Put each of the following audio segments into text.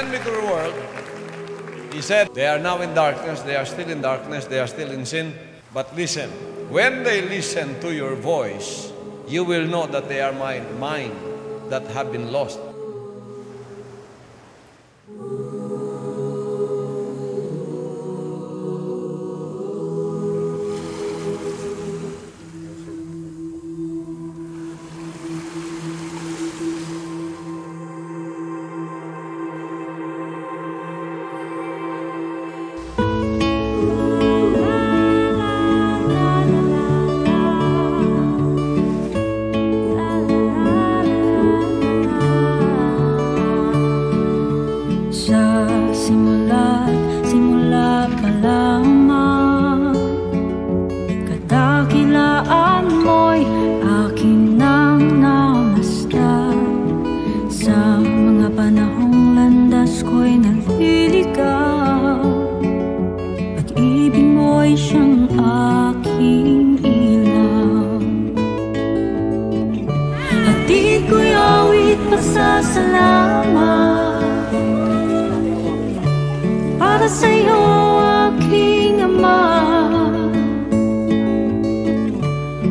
sent me to the world, He said, they are now in darkness, they are still in darkness, they are still in sin. But listen, when they listen to your voice, you will know that they are mine that have been lost. Simula pa lamang, kadakilaan mo'y aking nang namasdan. Sa mga panahong landas ko'y naliligaw, pag-ibig mo'y siyang aking ilaw. Hatid ko'y awit pasasalamat para sa'yo, aking Ama.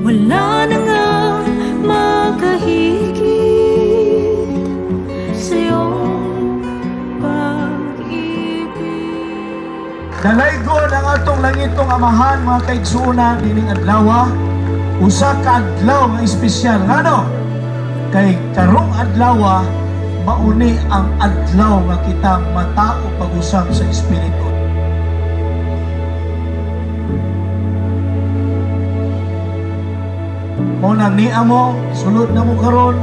Wala na nga makahigit sa'yo pag-ibig. Dalaygon ang atong langitong Amahan, mga kaigsuuna, dining adlaw, usa ka adlaw nga espesyal. Ngano? Kay karong adlaw, mauni ang adlaw nga kitang matao pag-usap sa Espiritu. Munang niya mo, sulod na mo karon,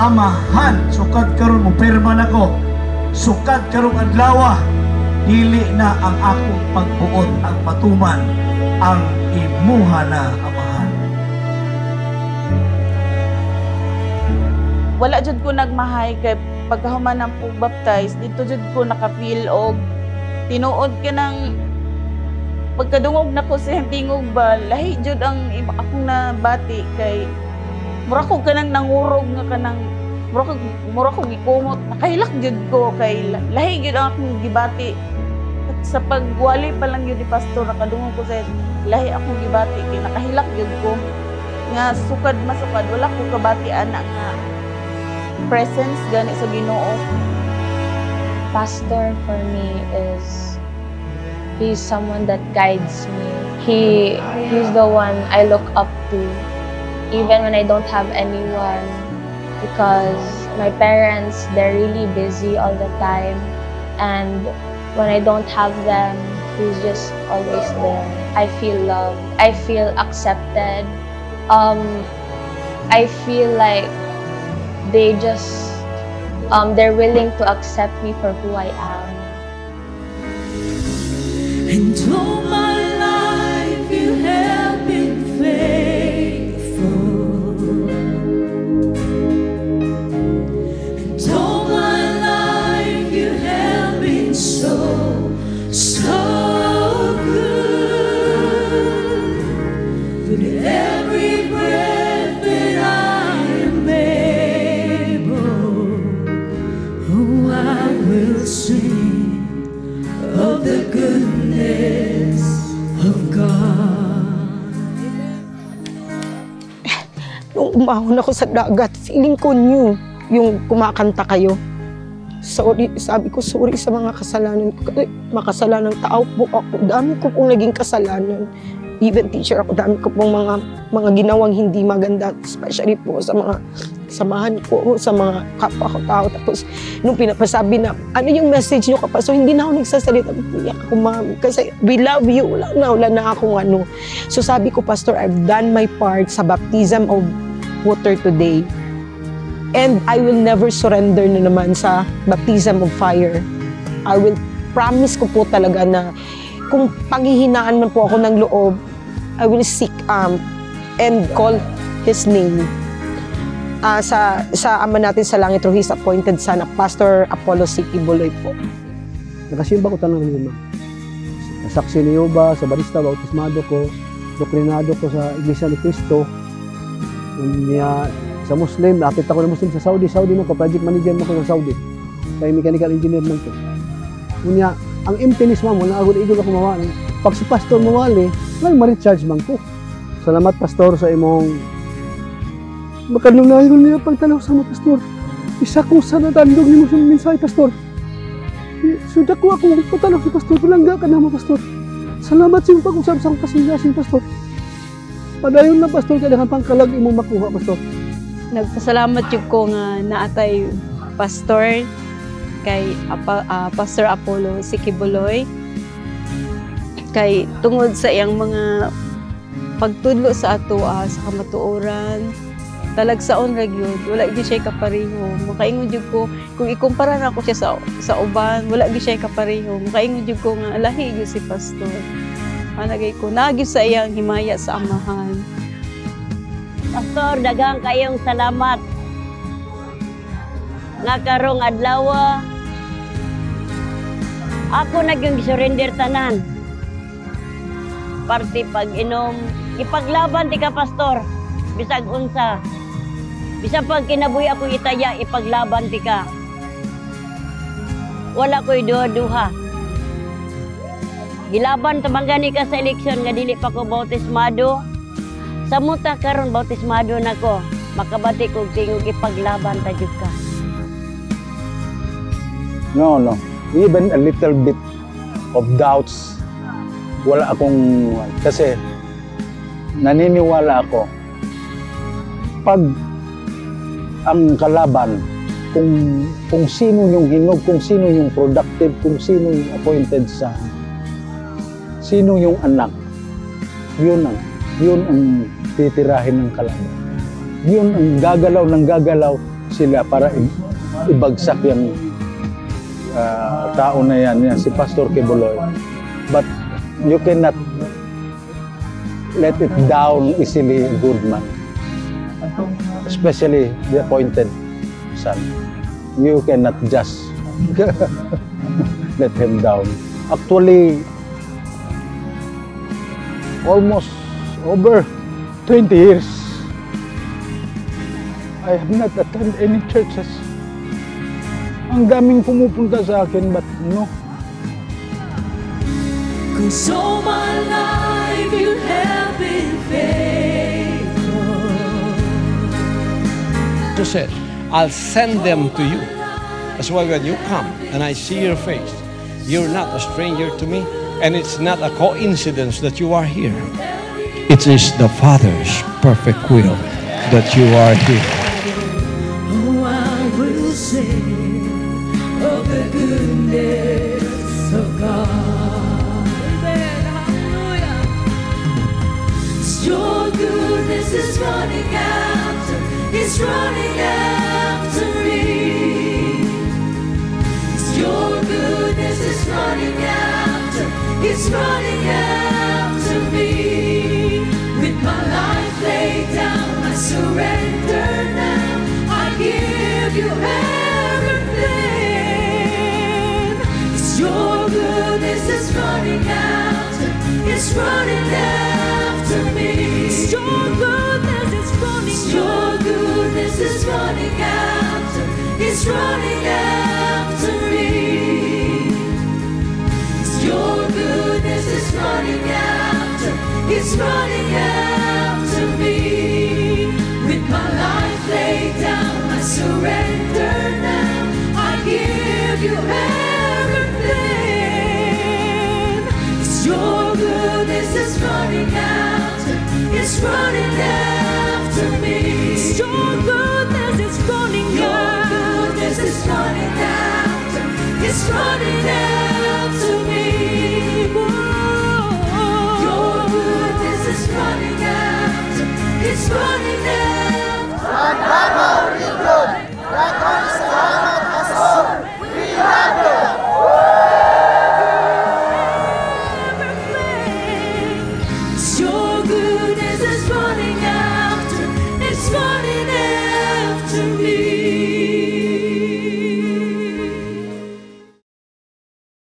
Amahan, sukat karon mo, perma na ko, sukat karong adlaw, dili na ang akong pagbuot ang matuman, ang imuha na Amahan. Wala jud ko nagmahay kay pagkahuman ng baptize, dito jud ko nakafeel og tinuod ka ng pagkadungog na ko sa tingog ba, lahi jud ang akong nabati kay mura ko kanang nangurog nga kanang mura ko gikumot, nakahilak jud ko kay lahi jud ang akong gibati. At sa pagwali pa lang yun ni pastor, nakadungog ko sa lahi akong gibati kay nakahilak jud ko nga sukad masukad, wala ko kabati ana nga presence gani sa Ginoo. Pastor for me is, he's someone that guides me. He's the one I look up to, even when I don't have anyone, because my parents, they're really busy all the time, and when I don't have them, he's just always there. I feel loved, I feel accepted, I feel like they just, they're willing to accept me for who I am. And all my life you have been faithful. And all my life you have been so good. With every breath that I am able, oh, I will sing of the goodness of God. Nung umahon ako sa dagat, feeling ko new yung kumakanta kayo. Sorry, sabi ko sorry sa mga kasalanan ko. Makasalanang tao po ako. Dami ko pong naging kasalanan. Even teacher ako, dami ko pong mga ginawang hindi maganda. Especially po sa mga samahan ko, sa mga kapwa ko tao. Tapos nung pinapasabi na, ano yung message nyo kapwa? So hindi na ako nagsasalita. Piyak ako, ma'am. Kasi we love you. Wala na akong ano. So sabi ko, Pastor, I've done my part sa baptism of water today. And I will never surrender na naman sa baptism of fire. I will promise ko po talaga na kung panghihinaan man po ako ng loob, I will seek and call His name. Sa Ama natin sa langit through His appointed Son, Pastor Apollo C. Ibuloy po. Nakasimba ko tanong naman. Saksi ni Yoba, sa Barista, bautismado ko, doktrinado ko sa Iglesia ni Cristo. Sa Muslim, nakita ko na Muslim sa Saudi mo ko, project manager mo ko ng Saudi. kay mechanical engineer man ko. Unya, ang emptiness mamo na agud-igod ako mawali. Pag si pastor mawali, may ma-recharge man ko. Salamat pastor sa imong makanunaygon niya pagtanaw sa mga pastor. Isa ko sa natandog ni mo sa mensahe pastor. Sudah ko ako patanaw si pastor, palangga ka na mo pastor. Salamat sa iyong pag-usap sa kasing pastor. Padayon na pastor, kaya pang kalag imong makuha pastor. Nagpasalamat yun ko nga naatay pastor kay Pastor Apollo Sikibuloy kay tungod sa iyang mga pagtudlo sa ato sa kamatuoran talagsaon ra gyud wala gyud siya kapareho. Makaingon jud ko kung ikumpara na ako siya sa uban wala gyud siya kapareho. Makaingon jud ko nga lahi gyud si pastor. Managay ko nagyud sa iyang himaya sa amahan. Pastor, daghang kayong salamat. Nga karong adlaw ako nagyong surrender tanan. Parti pag-inom, ipaglaban ti ka pastor. Bisag unsa. Bisag pag kinabuhi ako itaya, ipaglaban ti ka. Wala ko'y duha-duha. Gilaban tabanggani ka sa eleksyon nga dili pa ko bautismado. Sa muta karon bautismado nako, makabati kog tingog ipaglaban ta jud ka. No. Even a little bit of doubts, wala akong, kasi naniniwala ako, pag ang kalaban, kung sino yung hinog, kung sino yung productive, kung sino yung appointed son, sino yung anak, yun ang titirahin ng kalaban. Yun ang gagalaw sila para ibagsak yung tao na yan, si Pastor Kibuloy. But you cannot let it down easily, good man. Especially the appointed son. You cannot just let him down. Actually, almost over 20 years, I have not attended any churches. Ang daming pumupunta sa akin, but no. 'Cause all my life you have been faithful. To say, I'll send them to you. That's why when you come and I see your face, you're not a stranger to me, and it's not a coincidence that you are here. It is the Father's perfect will that you are here. Oh, I will sing of the goodness of God. Amen. Hallelujah. Your goodness is running after, it's running after me. Your goodness is running after, it's running after me. With my life laid down, I surrender now. I give you everything. Your goodness is running after, it's running after me. Your goodness is running, your goodness is running after, it's running after me. Your goodness is running after, it's running after me. With my life laid down, I surrender now. I give you everything. Your goodness is running after, it's running after me. Your goodness is running after, your goodness is running after, it's running after.